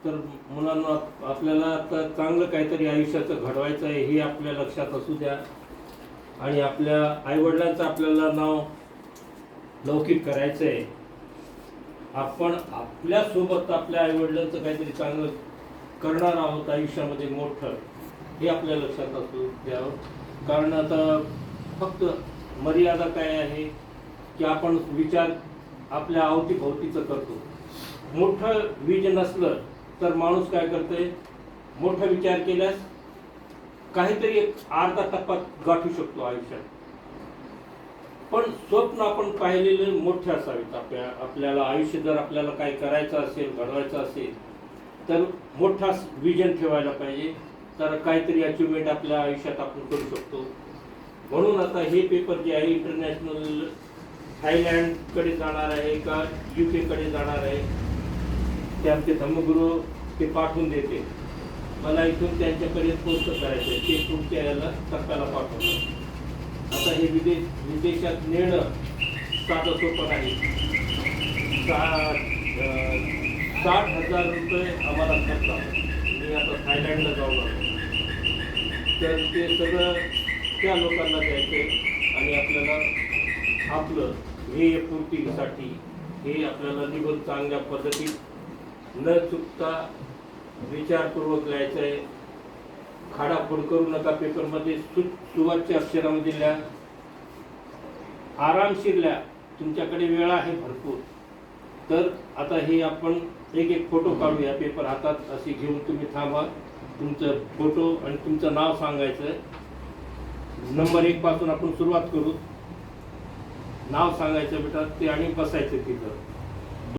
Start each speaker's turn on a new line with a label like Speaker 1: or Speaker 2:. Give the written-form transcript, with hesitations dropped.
Speaker 1: तर मुलांना आपल्याला आता चांगलं काहीतरी आयुष्याचं घडवायचं आहे हे आपल्या लक्षात असू द्या आणि आपल्या आईवडिलांचं आपल्याला नाव लौकिक करायचं आहे. आपण आपल्यासोबत आपल्या आईवडिलांचं काहीतरी चांगलं करणार आहोत आयुष्यामध्ये मोठं, हे आपल्या लक्षात असू द्यावं. कारण आता फक्त मर्यादा काय आहे की आपण विचार आपल्या अवतीभोवतीचं करतो. मोठं विजन असलं तर माणूस काय करतोय, मोठा विचार केल्यास काहीतरी एक अर्धा टप्पा गाठू शकतो आयुष्यात. पण स्वप्न आपण पाहिलेले मोठे असावेत. आपल्याला आयुष्य जर आपल्याला काय करायचं असेल, घडवायचं असेल तर मोठा विजन ठेवायला पाहिजे. तर काहीतरी अचिव्हमेंट आपल्या आयुष्यात आपण करू शकतो. म्हणून आता हे पेपर जे आहे इंटरनॅशनल थायलंडकडे जाणार आहे का UK कडे जाणार आहे, ते आमचे धम्मगुरू ते पाठवून देते. मला इथून त्यांच्याकडे पोस्ट करायचं आहे, ते तुमच्या याला टप्प्याला पाठवतात. आता हे विदेशात नेणं साधं सोपं नाही. 60,000 रुपये आम्हाला खर्च आला. मी आता थायलंडला जाऊन आलो, तर ते सगळं त्या लोकांना द्यायचे आणि आपल्याला आपलं ध्येयपूर्तीसाठी हे आपल्याला निबंध चांगल्या पद्धतीत न चुकता विचारपूर्वक लिहायचं आहे. खाडाखोड करू नका पेपरमध्ये. सुवाच्य अक्षरामध्ये लिहा, आरामशीर लिहा. तुमच्याकडे वेळ आहे भरपूर. तर आता हे आपण एक फोटो काढूया. पेपर हातात असे घेऊन तुम्ही थांबा. तुमचं फोटो आणि तुमचं नाव सांगायचं. नंबर 1 पासून आपण सुरुवात करू. नाव सांगायचं बेटा ते आणि बसायचं तिथं.